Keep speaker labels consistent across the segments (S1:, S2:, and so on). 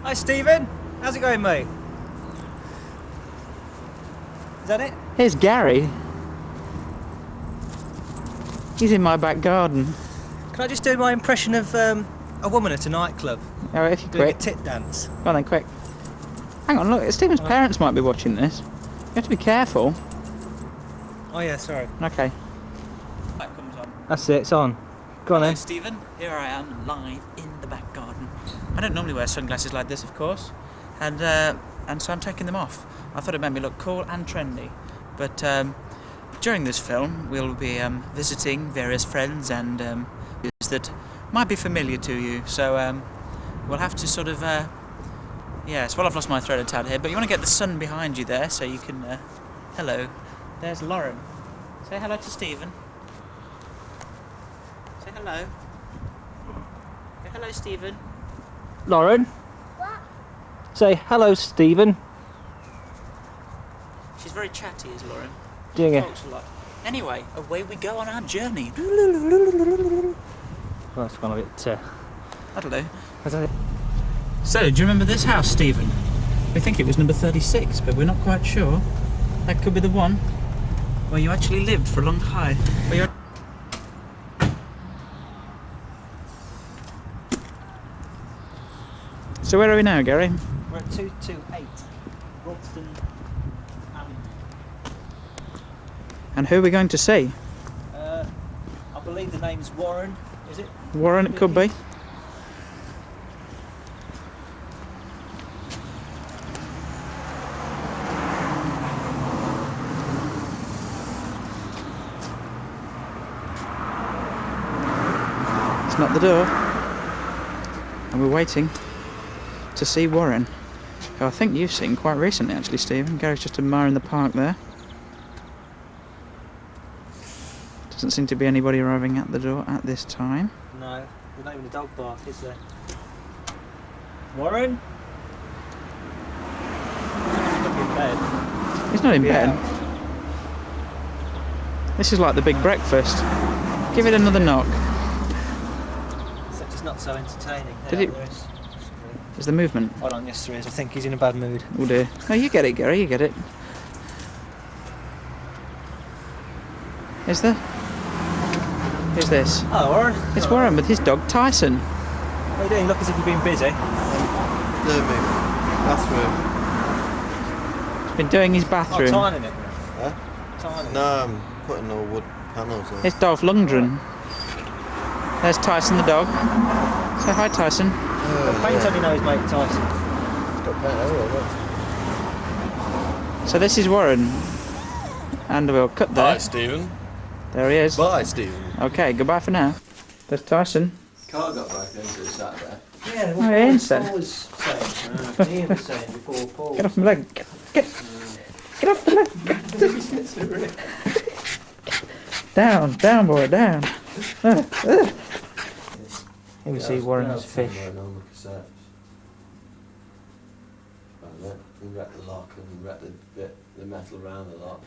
S1: Hi Stephen, how's it going mate? Is that it?
S2: Here's Gary. He's in my back garden.
S1: Can I just do my impression of a woman at a nightclub?
S2: Oh, if you
S1: Doing
S2: quick.
S1: a tit dance.
S2: Go on then, quick. Hang on, look, Stephen's parents might be watching this. You have to be careful.
S1: Oh yeah, sorry.
S2: Okay.
S3: That comes on.
S1: That's it, it's on. Go on
S3: Hello,
S1: then.
S3: Stephen. Here I am, live in the back garden. I don't normally wear sunglasses like this, of course, and so I'm taking them off. I thought it made me look cool and trendy. But during this film, we'll be visiting various friends and that might be familiar to you. So we'll have to sort of, yes. Well, I've lost my thread of tad here, but you want to get the sun behind you there, so you can. Hello, there's Lauren. Say hello to Stephen. Say hello. Say hello, Stephen.
S1: Lauren?
S4: What?
S1: Say hello Stephen.
S3: She's very chatty, is Lauren.
S1: Doing
S3: She
S1: it.
S3: talks a lot. Anyway, away we go on our journey.
S1: Well, that's gone a bit...
S3: That'll do.
S1: Is that it?
S3: So, do you remember this house, Stephen? We think it was number 36, but we're not quite sure. That could be the one where you actually lived for a long time. Where you're...
S2: So where are we now, Gary?
S1: We're at 228 Broxton Avenue.
S2: And who are we going to see?
S1: I believe the name's Warren, is it?
S2: Warren, it could be. It's not the door. And we're waiting to see Warren, who I think you've seen quite recently actually, Stephen. Gary's just admiring the park there. Doesn't seem to be anybody arriving at the door at this time.
S1: No, there's not even a dog bark, is there? Warren? He's in bed.
S2: He's not in
S1: Yeah.
S2: bed. This is like the big breakfast. Give it another knock.
S1: Except it's not so entertaining.
S2: Did
S1: Yeah,
S2: it-
S1: there is.
S2: Is the movement?
S1: Hold on, yes there is. I think he's in a bad mood.
S2: Oh dear. No, you get it, Gary, you get it. Is there? Who's this?
S1: Oh, Warren.
S2: It's Warren with his dog Tyson.
S1: How you doing? Look as if you've been busy.
S5: Bathroom.
S2: He's been doing his
S1: Oh,
S2: bathroom.
S1: tiling it.
S5: Huh?
S1: Tiling it.
S5: No, I'm putting all wood panels on.
S2: It's Dolph Lundgren. There's Tyson the dog. Say hi, Tyson.
S1: Paint on your nose, mate, Tyson.
S5: Got paint everywhere, look.
S2: So this is Warren. And we'll cut there.
S5: Bye, Stephen.
S2: There he is.
S5: Bye, Stephen.
S2: Okay, goodbye for now. There's Tyson.
S5: Car got back into it Saturday.
S1: Yeah,
S2: Oh, yeah, Ian said.
S1: Paul was saying. Ian was saying before Paul.
S2: Get off my leg. Get off the leg. Down, boy, down.
S1: Here we see Warren's fish.
S5: We wrecked the lock and wrecked the metal around the lock.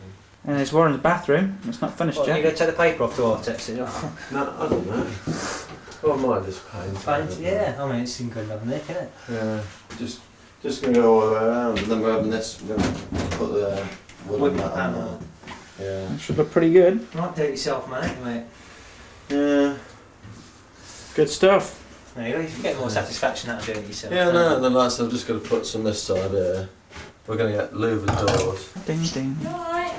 S2: And there's Warren's bathroom. It's not finished
S1: What, you
S2: yet.
S1: going to take the paper off to Artex it?
S5: No, I don't know. Or I might just paint.
S1: Paint? Yeah, I mean it's in good enough nick, isn't it?
S5: Yeah, just gonna go all the way around, and then we're having this. We're gonna put the wood mat on there. Yeah.
S2: Should look pretty good.
S1: Might do it yourself, mate.
S5: Yeah.
S2: Good stuff.
S1: There you go, you get more satisfaction out of doing it yourself.
S5: Yeah, no, and then like I said, I've just got to put some this side here. We're going to get louvered doors.
S2: Ding ding.
S4: Alright.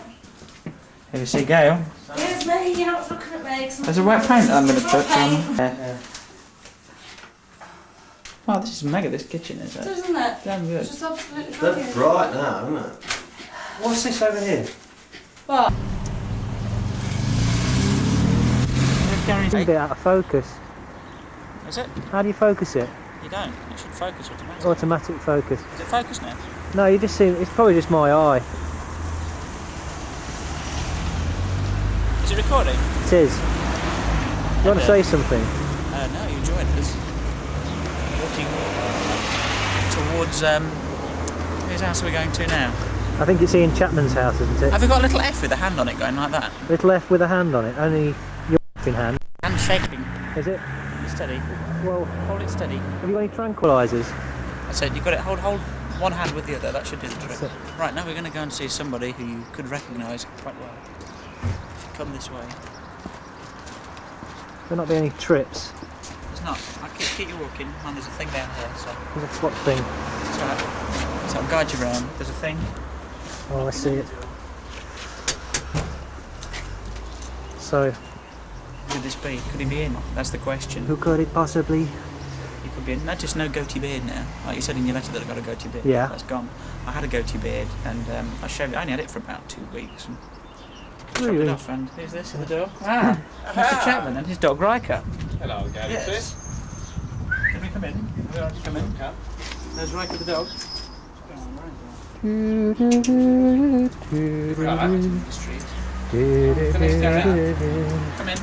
S2: Here we see Gail.
S4: Here's me, you're not looking at me.
S2: There's a wet paint I'm going to put on.
S1: Yeah.
S2: Oh, this is mega, this kitchen is it?
S4: Doesn't it?
S2: Damn good.
S4: It's just absolutely
S5: They're
S4: brilliant.
S5: bright now, isn't it?
S1: What's this over here?
S4: What?
S1: It's a bit out of focus.
S3: Is it?
S1: How do you focus it?
S3: You don't. It should focus automatically.
S1: Automatic focus.
S3: Is it focused now?
S1: No, you just see, it's probably just my eye.
S3: Is it recording?
S1: It is. You want to say something?
S3: No, you joined us. Walking towards, whose house are we going to now?
S1: I think it's Ian Chapman's house, isn't it?
S3: Have we got a little F with a hand on it going like that?
S1: Little F with a hand on it, only your in hand.
S3: Hand shaking.
S1: Is it?
S3: Steady.
S1: Well,
S3: Hold it steady.
S1: have you got any tranquilizers?
S3: That's it. You got it. Hold one hand with the other. That should do the trick.
S1: That's it.
S3: Right, now we're going to go and see somebody who you could recognise quite well. If you come this way.
S1: There'll not be any trips.
S3: There's not. I'll keep you walking. And there's a thing down here. So.
S1: There's a what thing?
S3: So I'll guide you around. There's a thing.
S1: Oh, I see it. So,
S3: Who could this be? Could he be in? That's the question.
S1: who could it possibly?
S3: He could be in. Not just no goatee beard now. Like you said in your letter that I got a goatee beard.
S1: Yeah.
S3: That's gone. I had a goatee beard and I shaved it. I only had it for about 2 weeks and chopped it
S1: Really?
S3: off. And who's this at the door? Ah, Mr. Chapman and his dog Riker.
S6: Hello, Gary.
S3: Yes. Can we come in? Are we allowed to come in? There's Riker the dog. The street. Come in.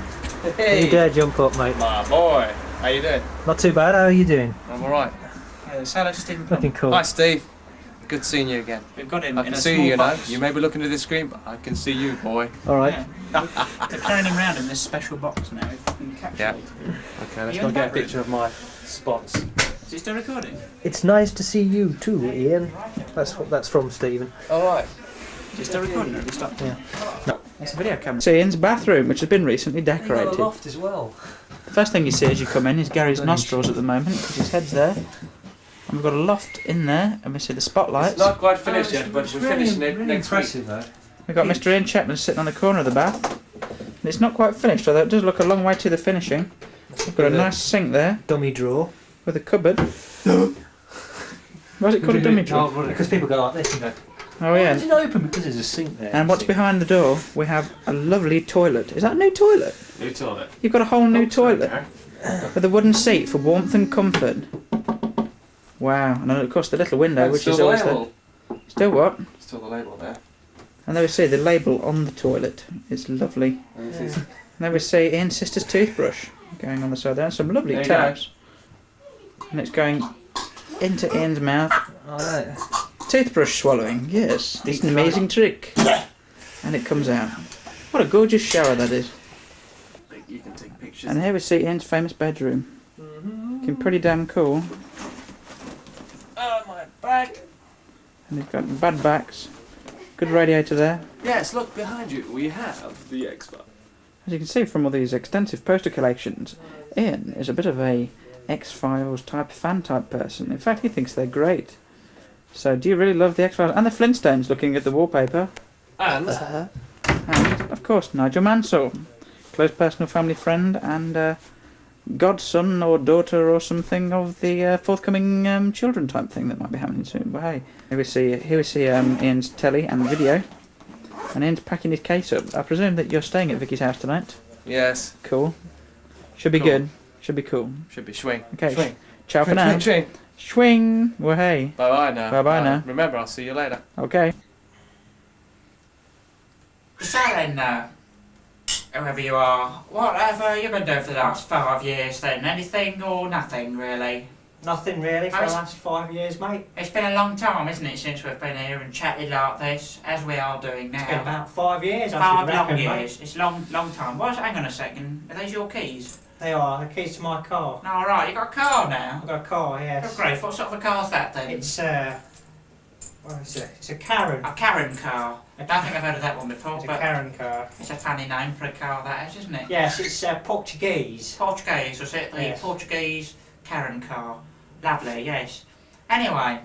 S6: Hey,
S1: You dare jump up, mate.
S6: my boy. How you doing?
S1: Not too bad, how are you doing?
S6: I'm alright.
S3: Hello to Steve Plumb.
S1: Looking cool.
S6: Hi, Steve. Good seeing you again.
S3: We've got him
S6: I
S3: in
S6: can
S3: a
S6: see
S3: small
S6: you, you know.
S3: box.
S6: You may be looking at the screen, but I can see you, boy.
S1: Alright.
S3: Yeah. They're carrying him around in this special box now. If you can
S6: Yeah.
S3: encapsulate.
S6: Okay, let's
S3: You
S6: go
S3: in the
S6: get a
S3: back room?
S6: picture of my spots.
S3: Is he still recording?
S1: It's nice to see you too, Ian. That's from Stephen.
S6: Alright.
S3: Is he still recording or have you stopped?
S1: Yeah.
S3: It's a video camera.
S2: See Ian's bathroom, which has been recently decorated.
S1: as well.
S2: The first thing you see as you come in is Gary's nostrils at the moment, because his head's there. And we've got a loft in there, and we see the spotlights.
S6: It's not quite finished yet, but we're finishing it next week.
S1: though.
S2: We've got Mr. Ian Chapman sitting on the corner of the bath. And it's not quite finished, although it does look a long way to the finishing. We've got a nice sink there,
S1: Dummy drawer.
S2: with a cupboard. Why is it called a dummy drawer?
S1: Because people go like this and go,
S2: Oh yeah.
S1: It's not open because there's a sink there.
S2: And what's behind the door? We have a lovely toilet. Is that a new toilet?
S6: New toilet.
S2: You've got a whole new toilet
S6: Okay.
S2: with a wooden seat for warmth and comfort. Wow, and then of course the little window,
S6: And
S2: which
S6: still
S2: is
S6: the
S2: always
S6: label.
S2: there. Still what?
S6: Still the label there.
S2: And there we see the label on the toilet. It's lovely.
S6: And this is,
S2: And there we see Ian's sister's toothbrush going on the side there. And some lovely
S6: There you go.
S2: tabs. And it's going into Ian's mouth.
S1: Alright.
S2: Toothbrush swallowing, yes. It's an amazing trick. And it comes out. What a gorgeous shower that is.
S6: you can take pictures.
S2: And here we see Ian's famous bedroom. Looking pretty damn cool.
S6: Oh, my back.
S2: And he's got bad backs. Good radiator there.
S6: Yes, look behind you. We have the X-Files.
S2: As you can see from all these extensive poster collections, Ian is a bit of a X-Files type fan type person. In fact, he thinks they're great. So, do you really love the X-Files and the Flintstones? Looking at the wallpaper,
S6: And
S2: and of course Nigel Mansell, close personal family friend and godson or daughter or something of the forthcoming children type thing that might be happening soon. Well, hey, here we see Ian's telly and video, and Ian's packing his case up. I presume that you're staying at Vicky's house tonight.
S6: yes,
S2: Cool. Should be
S6: Cool.
S2: good. Should be cool.
S6: should be swing.
S2: Okay.
S6: Swing.
S2: Ciao for now.
S6: Swing.
S2: Swing. Well, hey.
S6: Bye bye now.
S2: Bye-bye now.
S6: Remember, I'll see you later.
S2: Okay.
S3: So then, whoever you are, whatever you been doing for the last 5 years then? Anything or nothing, really?
S1: Nothing really for the last 5 years, mate.
S3: It's been a long time, isn't it, since we've been here and chatted like this, as we are doing now.
S1: It's been about 5 years, I
S3: 5
S1: should
S3: long
S1: reckon,
S3: years. It's long time. Hang on a second. Are those your keys?
S1: They are the keys to my car.
S3: No, alright, you got a car now.
S1: I've got a car,
S3: Oh,
S1: yes.
S3: great. What sort of a car's that then?
S1: It's what is it? It's a Karen.
S3: A Karen car. I don't think I've heard of that one before,
S1: It's a
S3: but
S1: Karen car.
S3: it's a funny name for a car, that is, isn't it?
S1: Yes, it's Portuguese.
S3: Portuguese, was it? The
S1: Yes.
S3: Portuguese Karen car. Lovely, yes. Anyway,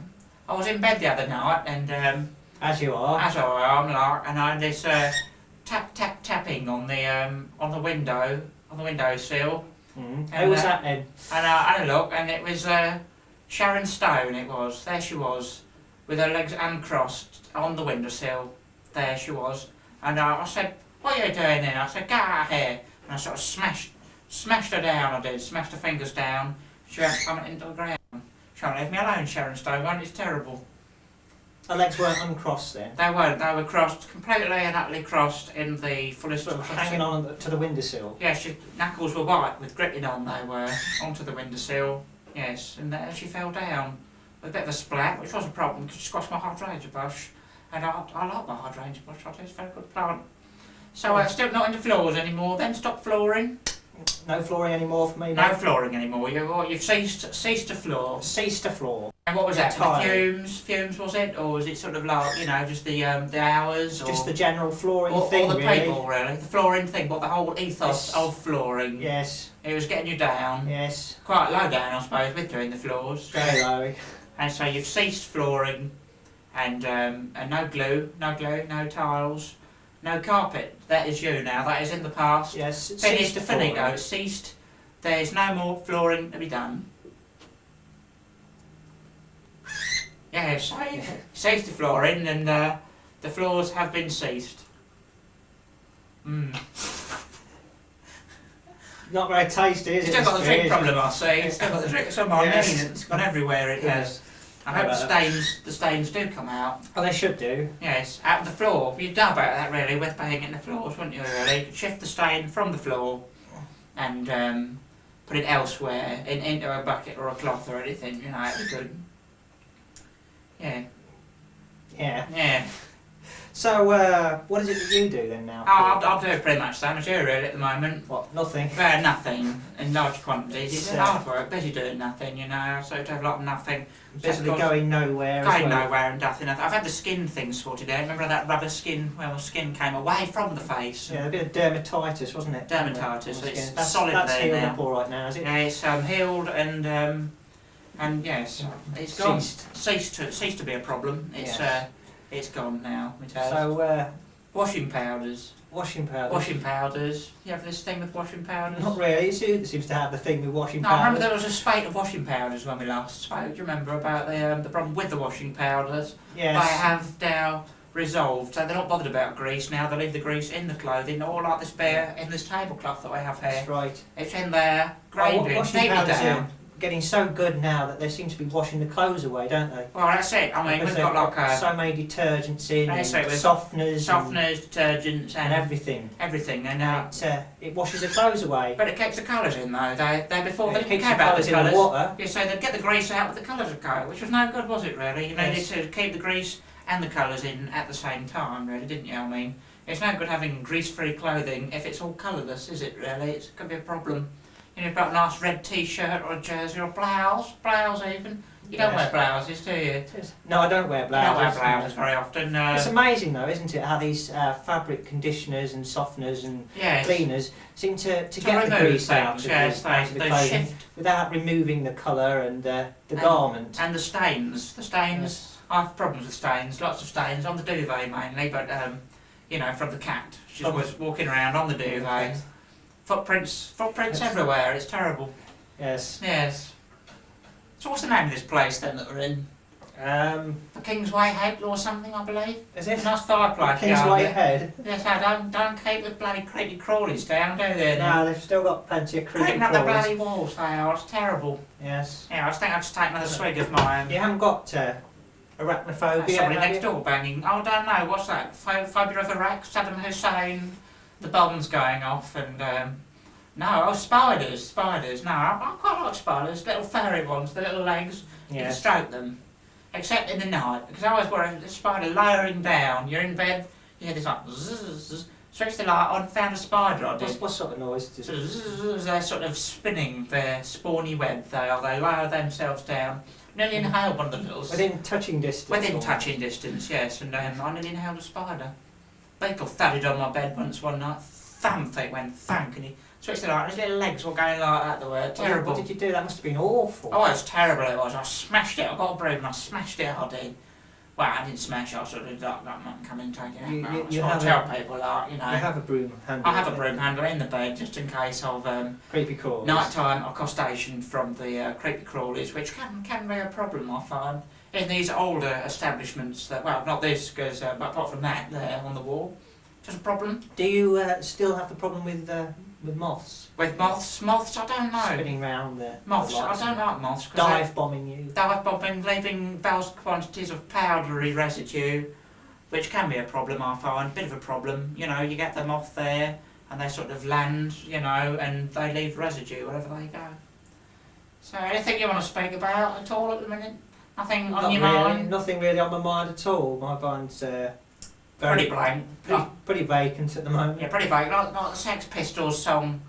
S3: I was in bed the other night and
S1: As you are.
S3: as I am, like, and I had this tapping on the windowsill.
S1: Who was that then?
S3: And I had a look, and it was Sharon Stone. It was. There she was, with her legs uncrossed on the windowsill. There she was. And I said, "What are you doing here?" I said, "Get out of here!" And I sort of smashed her down. I did. Smashed her fingers down. She went plummet into the ground. She won't leave me alone, Sharon Stone. Won't it? It's terrible.
S1: Her legs weren't uncrossed then.
S3: They weren't. They were crossed, completely and utterly crossed in the fullest.
S1: Sort of hanging on to the windowsill.
S3: Yeah, she knuckles were white with gritting on. They were onto the windowsill. Yes, and there she fell down with a bit of a splat, which was a problem because she squashed my hydrangea bush, and I like my hydrangea bush. I think it's a very good plant. So still not into floors anymore. Then stopped flooring.
S1: No flooring anymore for me.
S3: No
S1: mate.
S3: flooring anymore. You've ceased to floor.
S1: Ceased to floor.
S3: And what was that? The
S1: Entirely.
S3: fumes was it, or was it sort of like just the hours, or
S1: Just the general flooring
S3: or
S1: thing,
S3: the
S1: really.
S3: people really? The flooring thing, but the whole ethos
S1: Yes.
S3: of flooring.
S1: Yes.
S3: It was getting you down.
S1: Yes.
S3: Quite low down, I suppose, with doing the floors.
S1: Very low.
S3: And so you've ceased flooring, and no glue, no tiles, no carpet. That is you now. That is in the past.
S1: Yes.
S3: Finished,
S1: ceased
S3: finito,
S1: flooring.
S3: ceased. There's no more flooring to be done. Yes, ceased the flooring, and the floors have been ceased.
S1: Not very tasty, is it?
S3: Still got the
S1: this
S3: drink
S1: beer?
S3: problem, I see. Still got the drink. It's on my
S1: Yes.
S3: knee. It's gone everywhere. It has. I hope the stains do come out.
S1: Oh, they should do.
S3: Yes, out of the floor. You'd know about that really with painting the floors, wouldn't you? Really, you could shift the stain from the floor and put it elsewhere into a bucket or a cloth or anything. It'd be good. Yeah,
S1: Yeah.
S3: yeah.
S1: So, what is it that you do then now?
S3: I'll do pretty much the same as you really at the moment.
S1: What? Nothing.
S3: Nothing in large quantities. It's hard work, busy doing nothing, so to have a lot of nothing.
S1: Basically
S3: Of course,
S1: going nowhere.
S3: Going
S1: as well.
S3: nowhere and nothing. I've had the skin thing sorted out. Remember that rubber skin? Well, the skin came away from the face.
S1: Yeah, a bit of dermatitis, wasn't it?
S3: Dermatitis,
S1: On the
S3: it's
S1: skin. That's
S3: solid
S1: That's
S3: there
S1: healed
S3: now.
S1: up all right now, is it?
S3: Yeah, it's healed and yes, it's gone.
S1: Ceased.
S3: Ceased to be a problem. It's gone now. It has.
S1: So,
S3: washing powders.
S1: washing powder.
S3: Washing powders. You have this thing with washing powders?
S1: Not really. It's you that seems to have the thing with washing
S3: No, I
S1: powder.
S3: remember there was a spate of washing powders when we last spoke. Do you remember about the problem with the washing powders?
S1: Yes.
S3: They have now resolved, so they're not bothered about grease now. They leave the grease in the clothing, all like this beer in this tablecloth that I have here.
S1: That's right.
S3: It's in there,
S1: Well,
S3: gravy,
S1: washing
S3: neatly
S1: powders
S3: down.
S1: are getting so good now that they seem to be washing the clothes away, don't they?
S3: Well, that's it. I mean,
S1: Because
S3: we've got
S1: they've
S3: like a
S1: so many detergents in, and
S3: That's it, with
S1: softeners,
S3: softeners, detergents,
S1: and
S3: and
S1: everything.
S3: everything. And
S1: It washes the clothes away.
S3: but it keeps the colours in though. They before they
S1: It
S3: didn't
S1: keeps
S3: care
S1: the
S3: about
S1: colours
S3: the
S1: in the
S3: colours.
S1: water.
S3: Yeah, so they'd get the grease out with the colours would go, which was no good, was it really? You needed
S1: Yes.
S3: to keep the grease and the colours in at the same time, really, didn't you? I mean, it's no good having grease-free clothing if it's all colourless, is it really? It could be a problem. You've got a nice red t-shirt or a jersey or blouse even. You don't
S1: Yes.
S3: wear blouses, do you?
S1: No, I don't wear
S3: You don't wear
S1: blouses.
S3: blouses very often.
S1: It's amazing though, isn't it, how these fabric conditioners and softeners and
S3: Yes.
S1: cleaners seem to get the
S3: remove
S1: grease out
S3: things,
S1: of,
S3: yes,
S1: out of the
S3: they
S1: clothing
S3: shift.
S1: without removing the colour and the garment.
S3: And the stains. The stains, I have problems with stains, lots of stains, on the duvet mainly, but, from the cat. She's always walking around on the duvet. Footprints everywhere, it's terrible.
S1: Yes.
S3: Yes. So what's the name of this place then that we're in? The Kingsway Head or something, I believe?
S1: Is
S3: It's
S1: it?
S3: a nice fireplace.
S1: Kingsway
S3: yeah,
S1: Head?
S3: Yes, I don't keep the bloody creepy crawlies down, do they?
S1: No, they've still got plenty of creepy
S3: Creeping up the
S1: crawlers.
S3: bloody walls, they are, it's terrible.
S1: Yes.
S3: Yeah, I think I'll just take another swig of my
S1: You haven't got arachnophobia,
S3: somebody
S1: have
S3: next
S1: you?
S3: door banging. Oh, I don't know, what's that? Phobia of Iraq, Saddam Hussein, the bombs going off, and spiders. No, I quite like spiders, little furry ones, the little legs. You can
S1: Yes.
S3: stroke them, except in the night, because I always worry the spider lowering down. You're in bed, you hear this like zzz, switch the light on, found a spider. I did.
S1: What sort of noise does it?
S3: Zzz, they're sort of spinning their spawny web. They lower themselves down. Nearly inhaled one of the little.
S1: Within touching distance?
S3: Within
S1: or-
S3: touching distance, yes, and I nearly inhaled a spider. Beetle thudded on my bed once one night. Thump, it went thunk, and he switched the light. His little legs were going like that. They were terrible.
S1: What did you do? That must have been awful.
S3: Oh, it was terrible it was. I smashed it. I got a broom and I smashed it, I did. Well, I didn't smash it, I sort of got and come in and take it out.
S1: You
S3: That's what I
S1: have
S3: tell people,
S1: You have a broom handle.
S3: I have a broom handle in the bed just in case of
S1: Creepy crawlers.
S3: nighttime accostation from the creepy crawlies, which can be a problem, I find, in these older establishments. Well, not this, because but apart from that, there on the wall, just a problem.
S1: Do you still have the problem with moths?
S3: With moths, I don't know.
S1: Spinning round the
S3: Moths, I
S1: lights
S3: don't
S1: and
S3: like moths. 'Cause they-
S1: dive bombing you.
S3: dive bombing, leaving vast quantities of powdery residue, which can be a problem, I find, a bit of a problem. You get them off there, and they sort of land, and they leave residue wherever they go. So, anything you want to speak about at all at the minute? Nothing on
S1: Not
S3: your
S1: really,
S3: mind?
S1: nothing really on my mind at all. My mind's
S3: Pretty blank.
S1: pretty vacant at the moment.
S3: Yeah, pretty vague. Like the Sex Pistols song,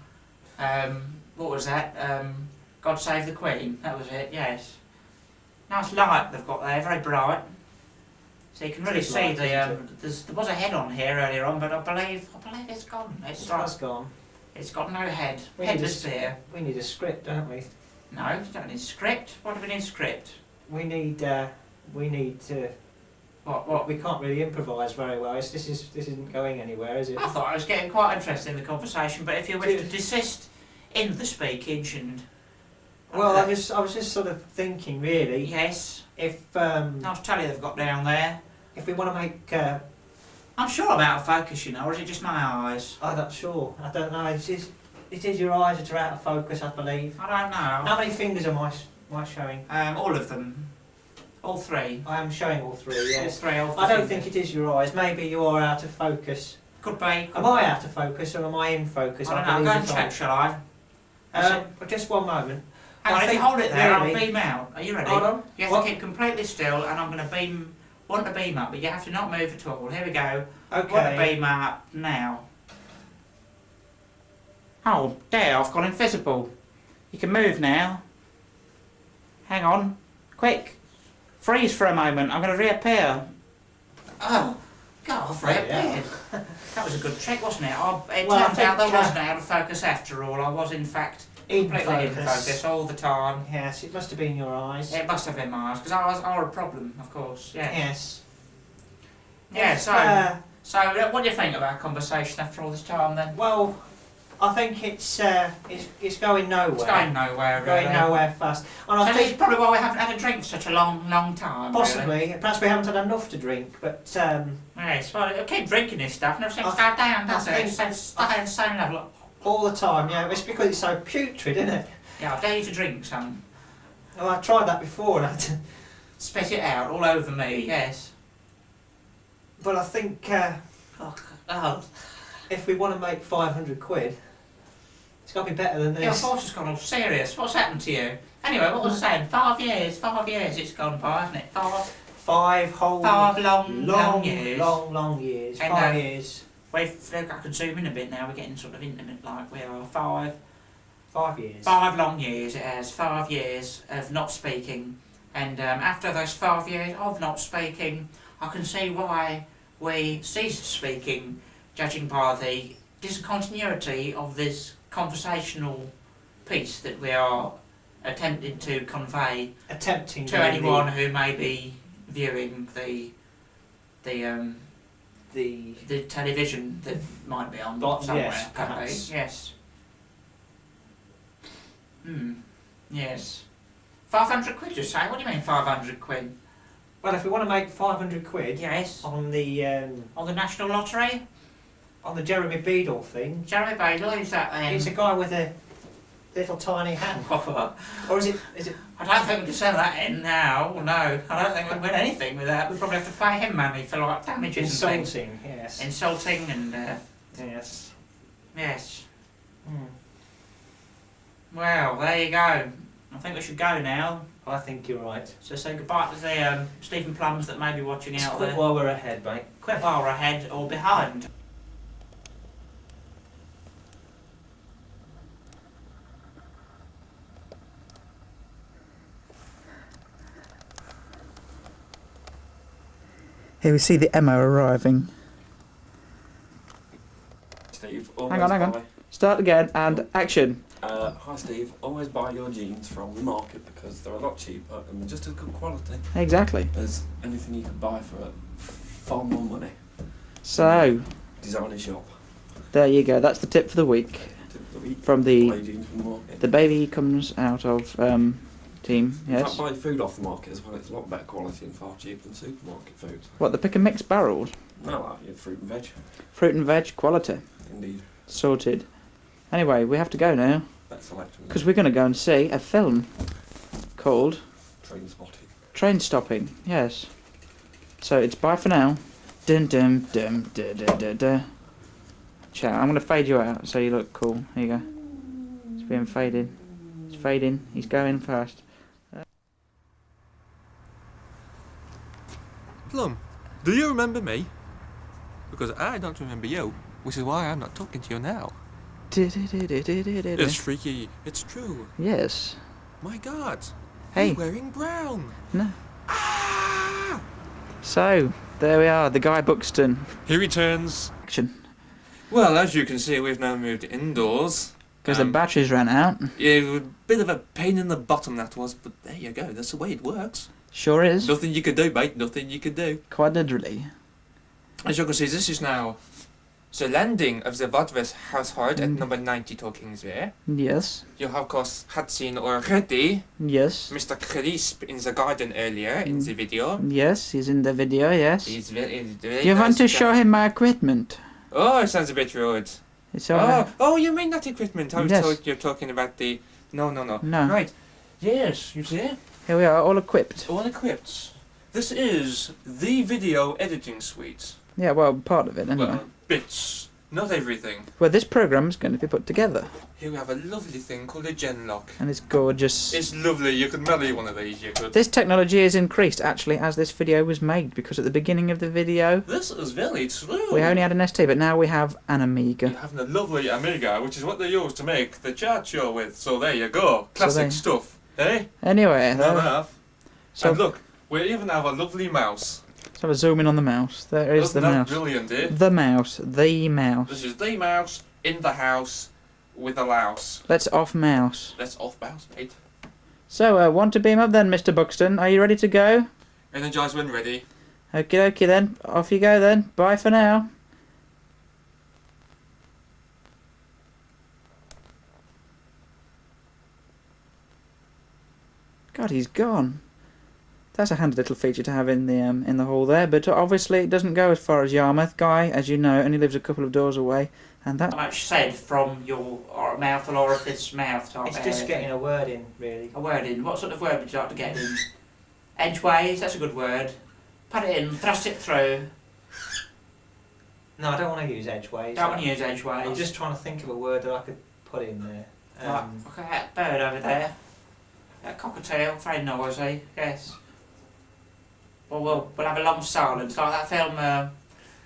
S3: What was that? God Save the Queen. That was it. Yes. Nice light they've got there. Very bright. So you can really
S1: It is
S3: see
S1: light,
S3: the.
S1: isn't
S3: There was a head on here earlier on, but I believe it's gone. It's
S1: That's gone.
S3: It's got no head.
S1: We need
S3: Headless
S1: a-
S3: there.
S1: We need a script, don't we?
S3: No, you don't need script. What do we need script?
S1: We need to.
S3: What?
S1: We can't really improvise very well. This isn't going anywhere, is it?
S3: I thought I was getting quite interested in the conversation, but if you wish to desist in the speakage and.
S1: Well, I was just sort of thinking, really,
S3: Yes.
S1: if
S3: Nice telly they've got down there.
S1: if we want to make.
S3: I'm sure I'm out of focus, you know, or is it just my eyes?
S1: I'm not sure. I don't know. It is your eyes that are out of focus, I believe.
S3: I don't know.
S1: How many fingers am I showing?
S3: All of them. All three.
S1: I am showing all three. Yes.
S3: All three. All
S1: I don't think it is your eyes. Maybe you are out of focus.
S3: Could be.
S1: Am I out of focus or am I in focus?
S3: I don't know. Go and
S1: believe
S3: check, shall I?
S1: Just one moment.
S3: Hang on,
S1: I
S3: if you
S1: think
S3: hold it there,
S1: really-
S3: I'll beam out. Are you ready?
S1: Hold on.
S3: You have
S1: What?
S3: to keep completely still, and I'm going to want to beam up, but you have to not move at all. Here we go. Want to
S1: Okay.
S3: beam up now. Oh, there, I've gone invisible. You can move now. Hang on. Quick. Freeze for a moment. I'm going to reappear. Oh, God, I've reappeared. That was a good trick, wasn't it? It
S1: Well, I
S3: turns out
S1: think,
S3: I wasn't out of focus after all. I was, in fact,
S1: In
S3: completely in
S1: focus.
S3: focus all the time.
S1: Yes, it must have been your eyes.
S3: It must have been my eyes, because I was a problem, of course. Yeah.
S1: Yes.
S3: Yeah,
S1: If,
S3: so what do you think of our conversation after all this time then?
S1: well, I think it's going nowhere.
S3: It's going nowhere, really.
S1: Going nowhere fast. And I
S3: And
S1: think
S3: it's probably why we haven't had a drink for such a long time.
S1: possibly, perhaps we haven't had enough to drink, but
S3: Really. Yes, well, I keep drinking this stuff, never seems to
S1: I
S3: go down, does
S1: I
S3: it?
S1: think-
S3: It seems to stay at the same level.
S1: all the time, yeah. It's because it's so putrid, isn't it?
S3: Yeah, I dare you to drink some.
S1: Well, I tried that before, and
S3: Spit it out all over me, yes.
S1: but I think
S3: Oh,
S1: if we want to make 500 quid, it's got to be better than
S3: your
S1: this.
S3: force has gone all serious. What's happened to you? Anyway, what was I saying? 5 years it's gone by, hasn't it?
S1: Five whole
S3: Five long years.
S1: long years.
S3: And,
S1: 5 years.
S3: I can zoom in a bit now, we're getting sort of intimate like we are.
S1: 5 years.
S3: 5 long years it has, 5 years of not speaking, and after those 5 years of not speaking, I can see why we ceased speaking, judging by the discontinuity of this conversational piece that we are attempting to convey
S1: Attempting
S3: to anyone who may be viewing the television that might be on
S1: But
S3: somewhere.
S1: yes,
S3: could be.
S1: perhaps.
S3: Yes. Yes. 500 quid, you say? What do you mean 500 quid?
S1: Well, if we want to make 500 quid
S3: Yes.
S1: on the
S3: On the National Lottery?
S1: Jeremy Beadle thing,
S3: Jeremy Badel, who's that then?
S1: he's a guy with a little tiny hand, or is it?
S3: I don't think we can sell that in now. No, I don't think we can win anything with that. We probably have to pay him money for like damages and things.
S1: Insulting, yes.
S3: Insulting and
S1: Yes.
S3: yes.
S1: Hmm.
S3: Well, there you go. I think we should go now.
S1: I think you're right.
S3: So say goodbye to the Stephen Plums that may be watching
S1: Just
S3: out
S1: quit
S3: there.
S1: while we're ahead, mate.
S3: Quit while we're ahead or behind.
S2: Here we see the Emma arriving.
S6: Steve,
S2: Hang on. Start again and action.
S6: Hi Steve, always buy your jeans from the market because they're a lot cheaper and they're just as good quality
S2: Exactly.
S6: as anything you can buy for far more money.
S2: So,
S6: Designer shop.
S2: there you go. That's the tip for the week.
S6: Tip of the week.
S2: From
S6: Buy
S2: the
S6: your jeans from the market.
S2: the baby comes out of team.
S6: In fact,
S2: Yes.
S6: buy food off the market as well. It's a lot better quality and far cheaper than supermarket food.
S2: What, the pick and mix barreled?
S6: No, like your fruit and veg.
S2: Fruit and veg quality.
S6: Indeed.
S2: Sorted. Anyway, we have to go now
S6: Better selection.
S2: because we're going to go and see a film called
S6: Train spotting.
S2: Train Stopping. Yes. So it's bye for now. Dun dun dun da da da da. Ciao. I'm going to fade you out so you look cool. Here you go. It's being faded. It's fading. He's going fast.
S7: Plum, do you remember me? Because I don't remember you, which is why I'm not talking to you now.
S6: It's freaky. It's true.
S2: Yes.
S6: My God.
S2: Hey.
S6: He's wearing brown.
S2: No.
S6: Ah!
S2: So, there we are, the Guy Buxton
S6: He returns.
S2: action.
S6: Well, as you can see, we've now moved indoors.
S2: Because the batteries ran out.
S6: Yeah, a bit of a pain in the bottom that was, but there you go. That's the way it works.
S2: Sure is.
S6: Nothing you can do, mate. Nothing you can do.
S2: Quite literally.
S6: As you can see, this is now the landing of the Wadsworth household at
S2: Mm.
S6: number 92 Kingsway.
S2: Yes.
S6: You have, of course, had seen already
S2: Yes.
S6: Mr. Crisp in the garden earlier in the video.
S2: Yes, he's in the video, yes.
S6: He's very
S2: You want
S6: nice
S2: to
S6: guy.
S2: show him my equipment?
S6: Oh, it sounds a bit rude.
S2: It's all
S6: Oh, you mean that equipment? I was
S2: Yes.
S6: told you're talking about the... No.
S2: No.
S6: Right. Yes, you see?
S2: Here we are, all equipped.
S6: All equipped. This is the video editing suite.
S2: Yeah, well, part of it anyway.
S6: Well, bits. Not everything.
S2: Well, this program's going to be put together.
S6: Here we have a lovely thing called a gen lock.
S2: And it's gorgeous.
S6: It's lovely. You could marry one of these, you could.
S2: This technology is increased, actually, as this video was made, because at the beginning of the video,
S6: This is very true.
S2: we only had an ST, but now we have an
S6: You're
S2: Amiga.
S6: having a lovely Amiga, which is what they use to make the chart show with. So there you go. Classic
S2: there-
S6: stuff. Eh?
S2: Anyway,
S6: Well enough.
S2: so,
S6: And look, we even have a lovely mouse.
S2: so I'll zoom in on the mouse. There is
S6: Isn't
S2: the
S6: that
S2: mouse.
S6: brilliant, eh?
S2: The mouse. The mouse.
S6: This is the mouse in the house with a louse.
S2: Let's off mouse.
S6: That's off mouse, mate.
S2: So, want to beam up then, Mr. Buxton? Are you ready to go?
S6: Energize when ready.
S2: Okie dokie then. Off you go then. Bye for now. God, he's gone. That's a handy little feature to have in the hall there, but obviously it doesn't go as far as Yarmouth. Guy, as you know, only lives a couple of doors away, and that...
S3: Much said from your mouth or orifice mouth type
S1: It's
S3: area.
S1: just getting a word in, really.
S3: A word in. What sort of word would you like to get in? Edgeways, that's a good word. Put it in, thrust it through.
S1: No, I don't want to use edgeways.
S3: Don't want to use edgeways.
S1: I'm just trying to think of a word that I could put in there.
S3: Right, look at that bird over there. That cockatiel, very noisy, yes. Well, we'll have a long silence, like that film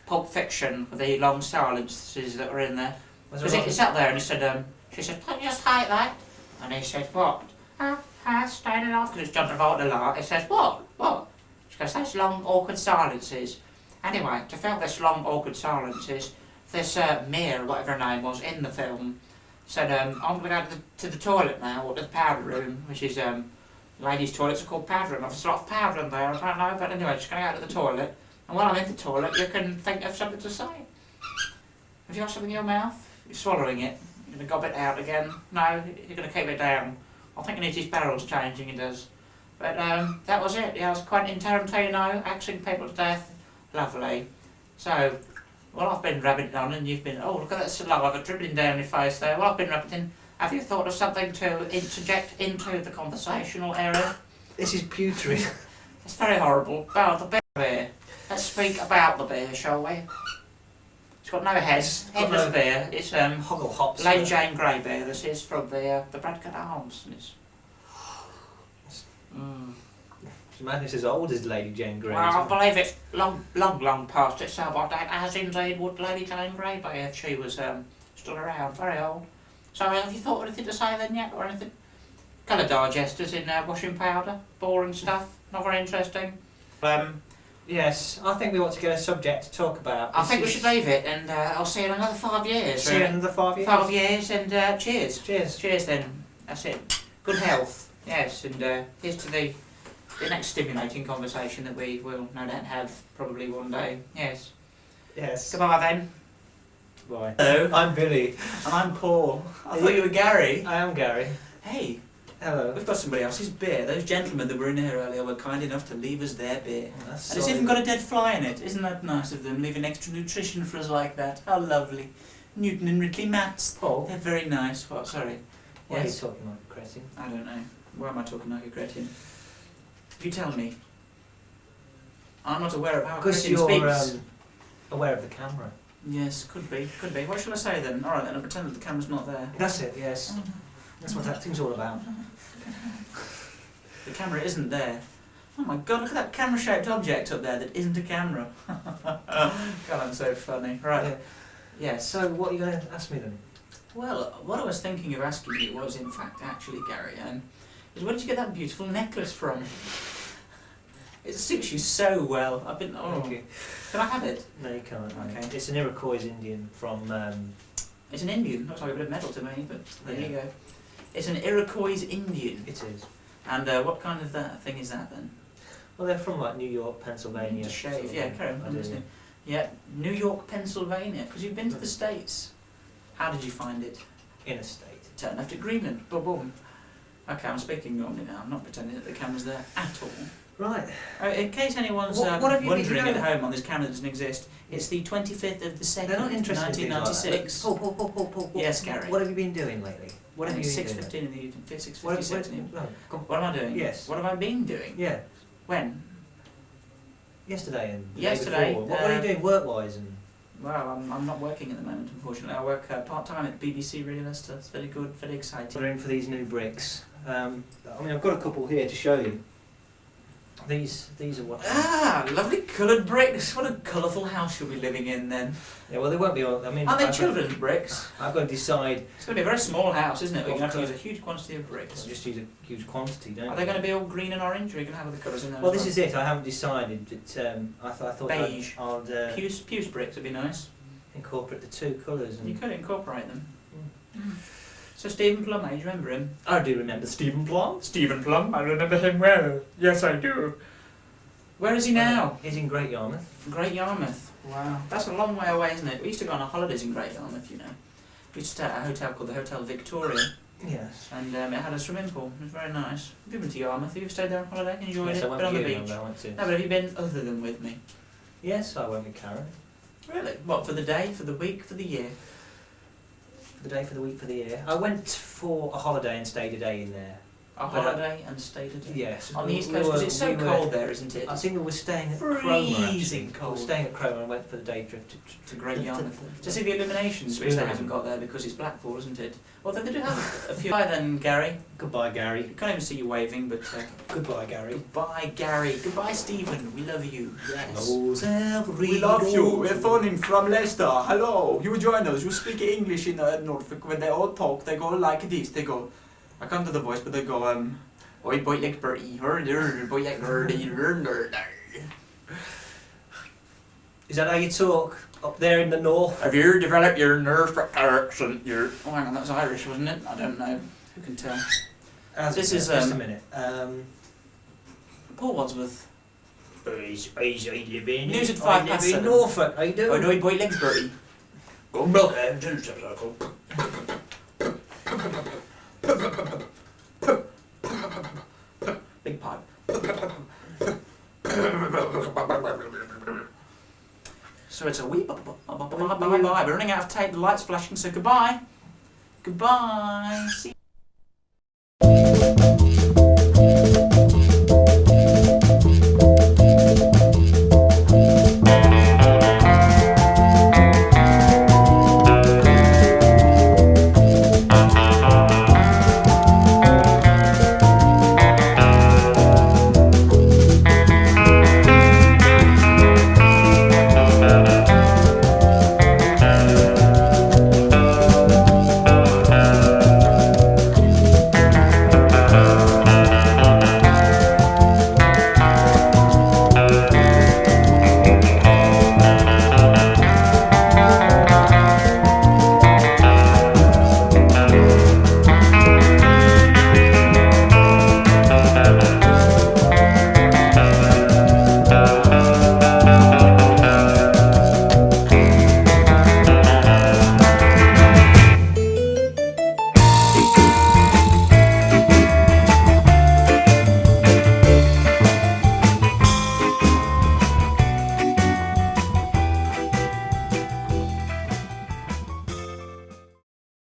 S3: Pulp Fiction, with the long silences that were in there. Because he sat there and he said, she said, "Don't you just hate that?" And he said, "What?" Standing off, because it's John Travolta a lot. He says, "What? What?" She goes, "Those long, awkward silences." Anyway, to fill this long, awkward silences, this Mia, or whatever her name was, in the film, said, "I'm going to go to the toilet now, or to the powder room," which is, ladies' toilets are called powder room. There's a lot of powder in there, I don't know, but anyway, she's going to go to the toilet. And while I'm in the toilet, you can think of something to say. Have you got something in your mouth? You're swallowing it. You're going to gob it out again. No, you're going to keep it down. I think it needs his barrels changing, it does. But that was it. Yeah, it was Quentin Tarantino, axing people to death. Lovely. So, well, I've been rabbiting on and you've been, oh, look at that saliva dribbling down your face there. Well, I've been rabbiting. Have you thought of something to interject into the conversational area?
S1: This is putrid.
S3: It's very horrible. Well, the bear. Let's speak about the bear, shall we? It's got no head. Headless bear. It's
S1: Hoggle hops.
S3: Lady Jane Grey bear. This is from the Bradford Arms. And it's,
S1: Man, it's as old as Lady Jane Grey.
S3: well, I believe it's long past its sell-by date, as indeed would Lady Jane Grey be if she was still around. Very old. So, have you thought of anything to say then yet, or anything? Colour digesters in washing powder. Boring stuff. Not very interesting.
S1: Yes, I think we ought to get a subject to talk about.
S3: I think we should leave it, and I'll see you in another 5 years.
S1: See you in another 5 years.
S3: 5 years, and cheers.
S1: Cheers.
S3: Cheers then. That's it. Good health. Yes, and here's to the next stimulating conversation that we will no doubt have probably one day. Yes.
S1: Yes.
S3: Goodbye then.
S1: Bye.
S3: Hello.
S1: I'm Billy.
S3: And I'm Paul. I thought you were Gary.
S1: I am Gary.
S3: Hey,
S1: Hello.
S3: we've got somebody else's beer. Those gentlemen that were in here earlier were kind enough to leave us their beer.
S1: That's
S3: And it's even got a dead fly in it. Isn't that nice of them, leaving extra nutrition for us like that? How lovely. Newton and Ridley mats.
S1: Paul.
S3: They're very nice. What? Sorry.
S1: Why are you
S3: Yes.
S1: talking like a cretin?
S3: I don't know. Why am I talking like a cretin? You tell me. I'm not aware of how a
S1: Because
S3: cretin
S1: you're
S3: speaks.
S1: aware of the camera.
S3: Yes, could be, could be. What shall I say then? Alright then, I'll pretend that the camera's not there.
S1: That's it, yes. That's what acting's all about.
S3: The camera isn't there. Oh my god, look at that camera-shaped object up there that isn't a camera. God, I'm so funny. Right.
S1: Yeah.
S3: Yes.
S1: So, what are you going to ask me then?
S3: Well, what I was thinking of asking you was, in fact, actually, Gary, is where did you get that beautiful necklace from? It suits you so well. I've been. Oh,
S1: Thank you.
S3: can I have it?
S1: No, you can't. no.
S3: Okay.
S1: It's an Iroquois Indian from.
S3: It's an Indian. Looks like a bit of metal to me, but there
S1: Yeah.
S3: you go. It's an Iroquois Indian.
S1: It is.
S3: And what kind of thing is that then?
S1: Well, they're from like New York, Pennsylvania.
S3: To shave.
S1: sort of
S3: Yeah,
S1: thing.
S3: carry on.
S1: I
S3: I'm
S1: do.
S3: listening. Yeah, New York, Pennsylvania. Because you've been to the States. How did you find it?
S1: In a state.
S3: Turn left at Greenland. Boom, boom. Okay, I'm speaking normally now. I'm not pretending that the camera's there at all.
S1: Right.
S3: In case anyone's
S1: What have you been
S3: wondering
S1: doing?
S3: at home on this camera doesn't exist, it's the 25th of the 2nd,
S1: They're not interested in things like that.
S3: 1996.
S1: Paul.
S3: Yes, Gary.
S1: What have you been doing lately? What have
S3: And
S1: you
S3: it's
S1: been doing?
S3: 6:15 in the evening. 6:56
S1: What,
S3: in the evening.
S1: no, come-
S3: What am I doing?
S1: Yes.
S3: What have I been doing?
S1: Yeah.
S3: When?
S1: Yesterday and the
S3: Yesterday,
S1: day before. What are you doing work-wise? And
S3: Well, I'm not working at the moment, unfortunately. I work part-time at BBC Radio Leicester. It's very good, very exciting.
S1: we're in for these new bricks. I mean, I've got a couple here to show you. These are what.
S3: Ah, lovely coloured bricks. What a colourful house you'll be living in then.
S1: Yeah, well, they won't be all. I mean,
S3: Are they
S1: I've got-
S3: children's bricks?
S1: I've got to decide.
S3: It's going to be a very small house, isn't it? We're
S1: Of
S3: going to have to
S1: course.
S3: use a huge quantity of bricks.
S1: I'll just use a huge quantity, don't
S3: Are
S1: I?
S3: they going to be all green and orange, or are you going to have other colours in there?
S1: Well,
S3: as
S1: this is it. I haven't decided. But I thought
S3: Beige.
S1: I'd
S3: Puce bricks would be nice.
S1: incorporate the two colours.
S3: You
S1: And
S3: could incorporate them. So Stephen Plumb, do you remember him?
S1: I do remember Stephen Plumb.
S3: Stephen Plumb, I remember him well. Yes, I do. Where is he now?
S1: He's in Great Yarmouth.
S3: Great Yarmouth. Wow. That's a long way away, isn't it? We used to go on our holidays in Great Yarmouth, you know. We used to stay at a hotel called the Hotel Victoria,
S1: Yes.
S3: and it had a swimming pool. It was very nice. Have you been to Yarmouth? Have you ever stayed there on holiday? Enjoyed
S1: Yes,
S3: it?
S1: I went
S3: Been on the
S1: with you,
S3: beach?
S1: remember, I went to.
S3: No, but have you been other than with me?
S1: Yes, I went with Karen.
S3: Really? What, for the day, for the week, for the year?
S1: For the day, for the week, for the year. I went for a holiday and stayed a day in there.
S3: A
S1: But,
S3: holiday and stayed a day?
S1: Yes.
S3: On the
S1: we-
S3: East
S1: we
S3: Coast, because
S1: were-
S3: it's so
S1: we were-
S3: cold there, isn't it?
S1: I think we were staying at Cromer. actually.
S3: Freezing
S1: We
S3: cold.
S1: were staying at Cromer and went for the day trip
S3: To Great Yarmouth. To see the illuminations, which they
S1: Swimming.
S3: haven't got there because it's Blackpool, isn't it? Although they do have a few. Bye then, Gary.
S1: Goodbye, Gary.
S3: You can't even see you waving, but
S1: Goodbye, Gary.
S3: goodbye, Gary. Goodbye, Stephen. We love you. Yes.
S6: We love you. We're phoning from Leicester. Hello. You join us. You speak English in Norfolk. When they all talk, they go like this. They go. I can't do the voice, but they go Oi, boy, like birdie, boy, like birdie,
S1: Is that how you talk up there in the north?
S3: Have you developed your Norfolk accent? Oh, hang on, that's Irish, wasn't it? I don't know. Who can tell? This is,
S1: just a minute.
S3: Paul Wadsworth.
S1: He's living.
S3: News at
S1: I
S3: 5
S1: live
S3: past
S1: in
S3: 7.
S1: Norfolk. How you doing?
S3: Oh, no, boy, legs birdie. Go and block it. Big pipe. So it's a wee bye. We're running out of tape. The light's flashing. So goodbye. Goodbye. See.